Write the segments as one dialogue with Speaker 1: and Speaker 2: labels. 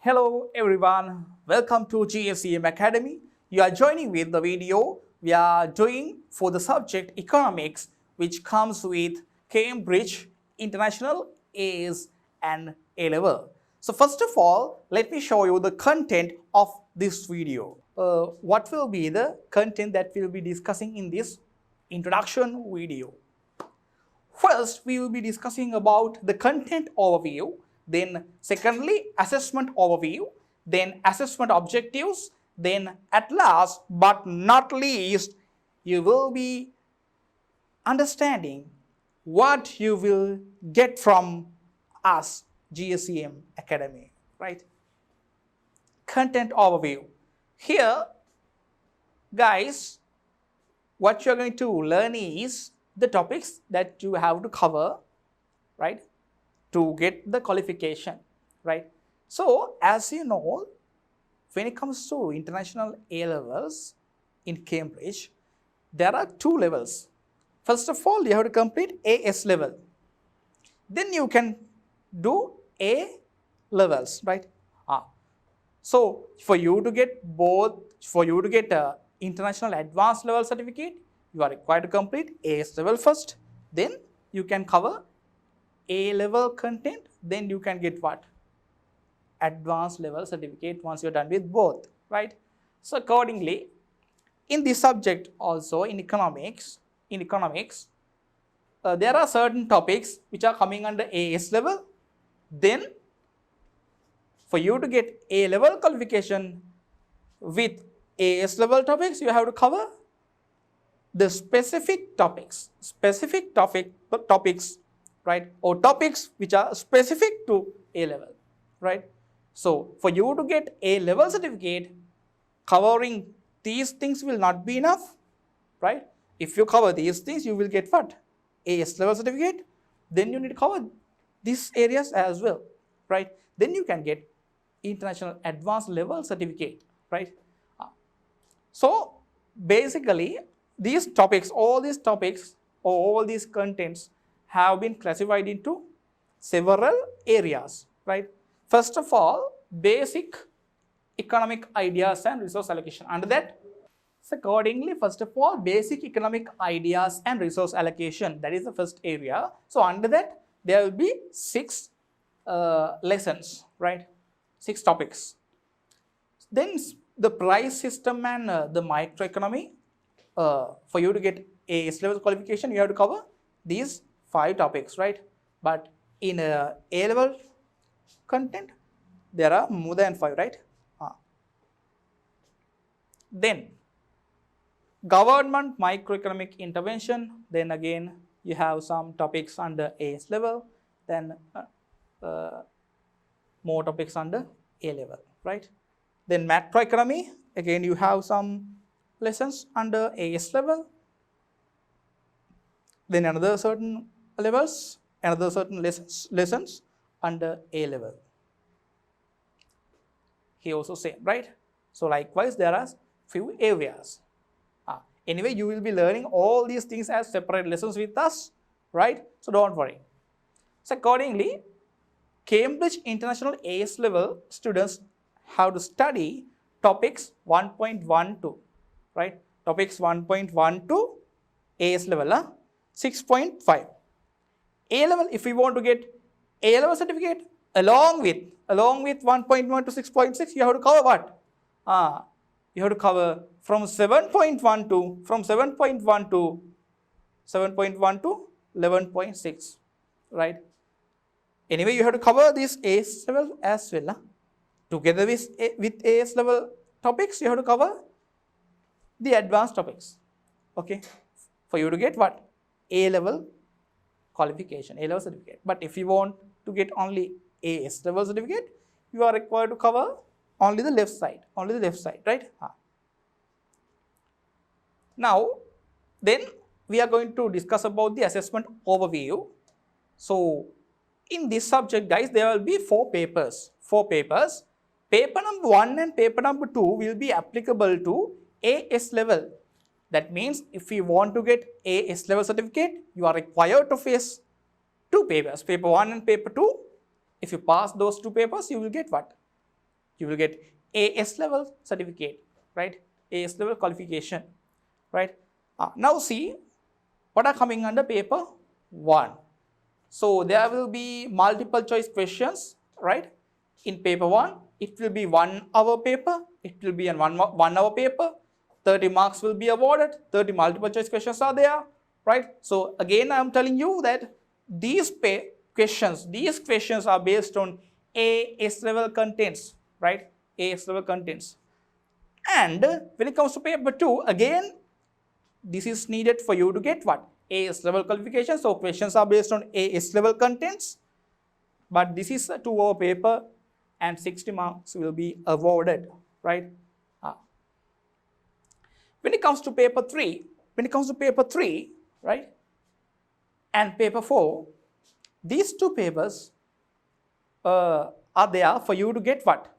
Speaker 1: Hello everyone, welcome to GSCM Academy. You are joining with the video we are doing for the subject economics, which comes with Cambridge International A's and A level. So first of all, let me show you the content of this video. What will be the content that we will be discussing in this introduction video? First, we will be discussing about the content overview, then secondly, assessment overview, then assessment objectives, then at last but not least, you will be understanding what you will get from us, GSCM Academy, right? Content overview. Here, guys, what you're going to learn is the topics that you have to cover, right, to get the qualification, right? So as you know, when it comes to international A levels in Cambridge, there are two levels. First of all, you have to complete AS level. Then you can do A levels, right? So for you to get international advanced level certificate, you are required to complete AS level first. Then you can cover A level content. Then you can get what? Advanced level certificate once you're done with both, right? So accordingly, in this subject also in economics, there are certain topics which are coming under AS level. Then for you to get A level qualification with AS level topics, you have to cover the specific topics, right, or topics which are specific to A level, right? So for you to get A level certificate, covering these things will not be enough, right? If you cover these things, you will get what? AS level certificate. Then you need to cover these areas as well, right? Then you can get international advanced level certificate, right? So basically, these topics, all these contents have been classified into several areas, right? First of all, basic economic ideas and resource allocation. Under that, so accordingly, first of all, basic economic ideas and resource allocation, that is the first area. So under that, there will be 6 lessons, right? 6 topics. Then the price system and the microeconomy. For you to get AS level qualification, you have to cover these 5 topics, right? But in A level content, there are more than 5, right? Then government microeconomic intervention. Then again, you have some topics under AS level. Then more topics under A level, right? Then macroeconomy. Again, you have some lessons under AS level, then another certain lessons under A level. He also same, right? So likewise, there are few areas. Anyway, you will be learning all these things as separate lessons with us, right? So don't worry. So accordingly, Cambridge International AS level students have to study topics 1.12. right? Topics 1.12 AS level, 6.5. A level, if we want to get A level certificate, along with 1.1 to 6.6, you have to cover what? You have to cover from 7.1 to 11.6, right? Anyway, you have to cover this AS level as well. Together with AS level topics, you have to cover the advanced topics, okay, for you to get what? A level qualification, A level certificate. But if you want to get only AS level certificate, you are required to cover only the left side, right? Now, then we are going to discuss about the assessment overview. So in this subject, guys, there will be 4 papers. Paper number 1 and paper number 2 will be applicable to AS level. That means if you want to get AS level certificate, you are required to face 2 papers, paper 1 and paper 2. If you pass those 2 papers, you will get what? you will get AS level certificate, right? AS level qualification, right? Now see what are coming under paper 1. So there will be multiple choice questions, right? In paper 1, it will be 1 hour paper. It will be a 1 hour paper. 30 marks will be awarded. 30 multiple choice questions are there, right? So again, I am telling you that these questions are based on AS level contents, right? AS level contents. And when it comes to paper 2, again, this is needed for you to get what? AS level qualification. So questions are based on AS level contents, but this is a 2-hour paper and 60 marks will be awarded, right? When it comes to paper 3, right, and paper 4, these two papers are there for you to get what?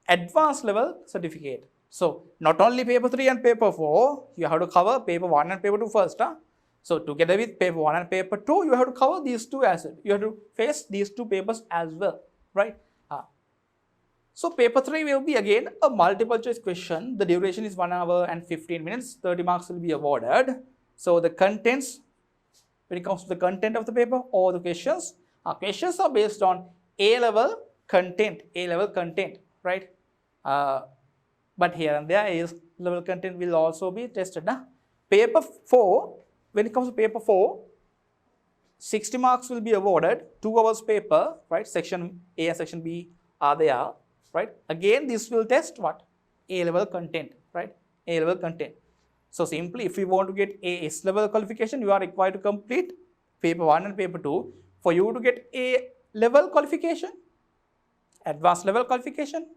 Speaker 1: Advanced level certificate. So not only paper 3 and paper 4, you have to cover paper 1 and paper 2 first. So together with paper 1 and paper 2, you have to cover these two as well. You have to face these two papers as well, right? So paper 3 will be again a multiple choice question. The duration is 1 hour and 15 minutes. 30 marks will be awarded. So the contents, when it comes to the content of the paper or the questions are based on A-level content, right? But here and there is level content will also be tested. Paper 4, when it comes to paper 4, 60 marks will be awarded, 2 hours paper, right? Section A and section B are there, right? Again, this will test what? A-level content, right? A-level content. So simply, if you want to get AS level qualification, you are required to complete paper 1 and paper 2. For you to get A level qualification, advanced level qualification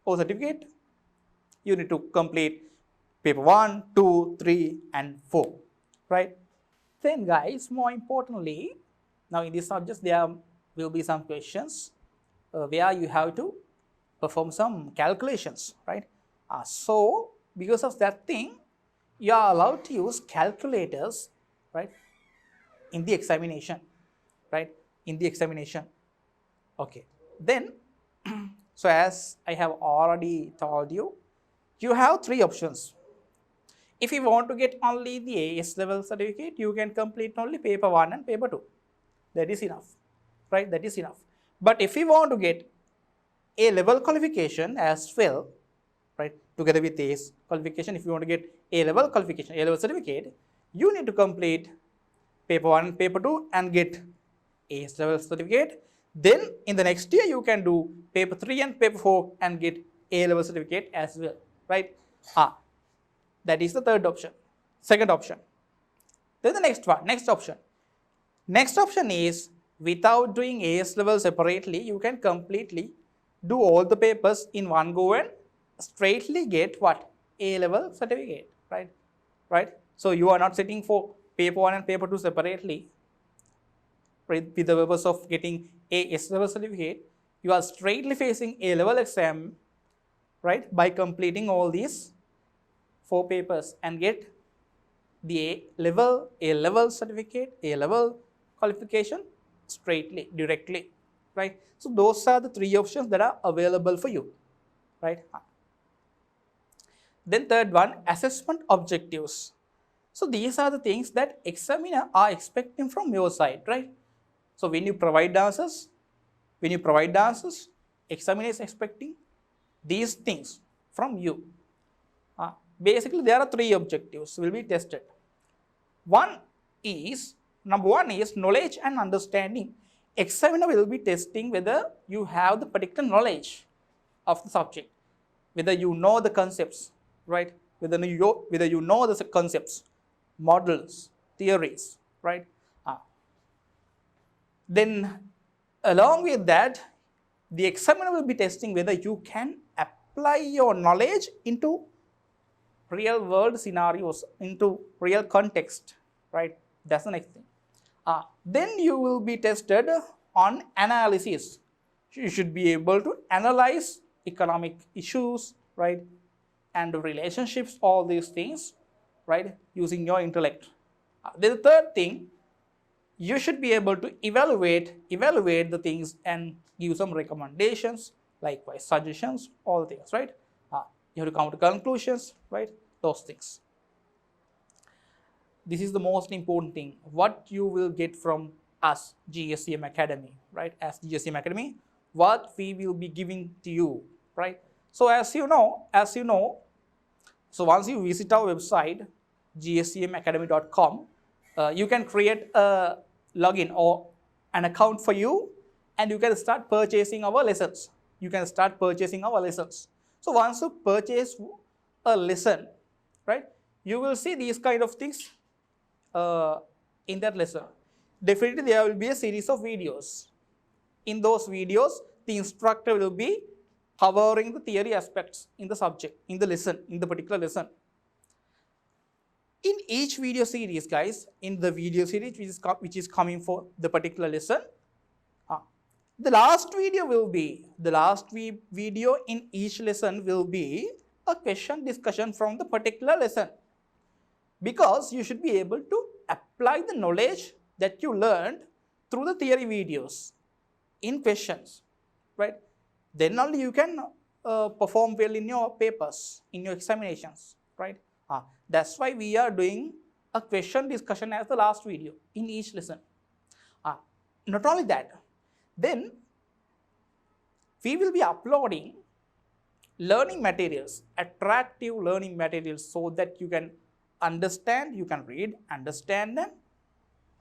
Speaker 1: or certificate, you need to complete paper 1, 2, 3 and 4, right? Then guys, more importantly, now in this subject there will be some questions where you have to perform some calculations, right? So because of that thing, you are allowed to use calculators, right, in the examination, right? In the examination. Okay. Then, so as I have already told you, you have 3 options. If you want to get only the AS level certificate, you can complete only paper 1 and paper 2. That is enough, right? That is enough. But if you want to get A level qualification as well, right, together with AS qualification, if you want to get A level qualification, A level certificate, you need to complete paper 1 and paper 2 and get AS level certificate. Then in the next year, you can do paper 3 and paper 4 and get A level certificate as well, right? That is the third option. Second option. Then the next option. Next option is without doing AS level separately, you can completely do all the papers in one go and straightly get what? A level certificate, right? Right? So you are not sitting for paper 1 and paper 2 separately, right, with the purpose of getting AS level certificate. You are straightly facing A level exam, right, by completing all these 4 papers and get the A level certificate, A level qualification straightly, directly, right? So those are the 3 options that are available for you, right? Then third one, assessment objectives. So these are the things that examiner are expecting from your side, right? So when you provide answers, examiner is expecting these things from you. Basically, there are 3 objectives will be tested. Number one is knowledge and understanding. Examiner will be testing whether you have the particular knowledge of the subject, whether you know the concepts, right? Whether you know the concepts, models, theories, right? Then along with that, the examiner will be testing whether you can apply your knowledge into real world scenarios, into real context, right? That's the next thing. Then you will be tested on analysis. You should be able to analyze economic issues, right? And relationships, all these things, right? Using your intellect. Then the third thing, you should be able to evaluate the things and give some recommendations likewise suggestions, all things, right? You have to come to conclusions, right? Those things. This is the most important thing, what you will get from us, GSCM Academy, right? As GSCM Academy, what we will be giving to you, right? So as you know, so once you visit our website, gscmacademy.com, you can create a login or an account for you, and you can start purchasing our lessons. So once you purchase a lesson, right, you will see these kind of things in that lesson. Definitely there will be a series of videos. In those videos, the instructor will be covering the theory aspects in the subject, in the particular lesson. In each video series, guys, in the video series which is coming for the particular lesson, the last video in each lesson will be a question discussion from the particular lesson, because you should be able to apply the knowledge that you learned through the theory videos in questions, right? Then only you can perform well in your papers, in your examinations, right? That's why we are doing a question discussion as the last video in each lesson. Not only that, then we will be uploading learning materials, attractive learning materials, so that you can understand, you can read, understand, and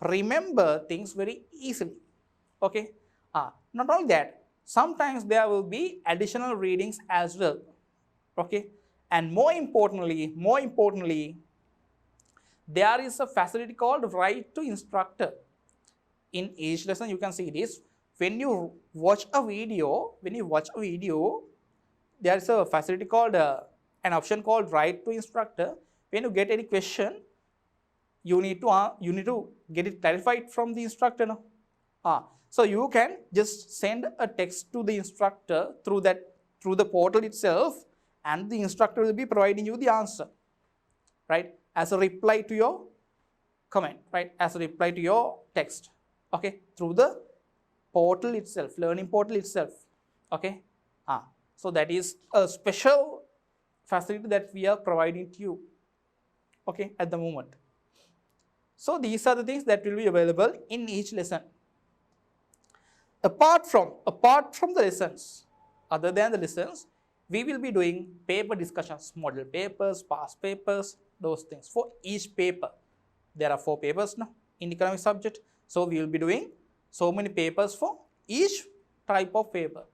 Speaker 1: remember things very easily. Okay. Not only that, sometimes there will be additional readings as well. Okay. And more importantly, there is a facility called Write to Instructor. In each lesson, you can see this. When you watch a video, there is a facility called an option called Write to Instructor. When you get any question, you need to get it clarified from the instructor. No? So you can just send a text to the instructor through the portal itself, and the instructor will be providing you the answer, right, as a reply to your comment, right, as a reply to your text, okay, through the portal itself, learning portal itself. Okay. So that is a special facility that we are providing to you, okay, at the moment. So these are the things that will be available in each lesson. Apart from the lessons, other than the lessons, we will be doing paper discussions, model papers, past papers, those things for each paper. There are 4 papers now in economic subject. So we will be doing so many papers for each type of paper.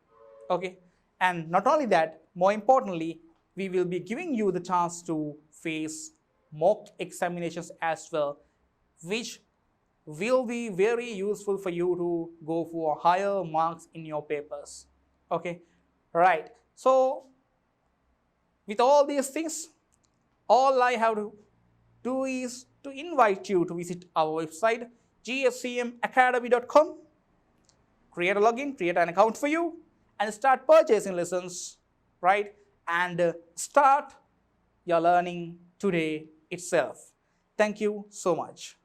Speaker 1: Okay. And not only that, more importantly, we will be giving you the chance to face mock examinations as well, which will be very useful for you to go for higher marks in your papers. Okay. Right. So with all these things, all I have to do is to invite you to visit our website, gscmacademy.com, create a login, create an account for you, and start purchasing lessons, right? And start your learning today itself. Thank you so much.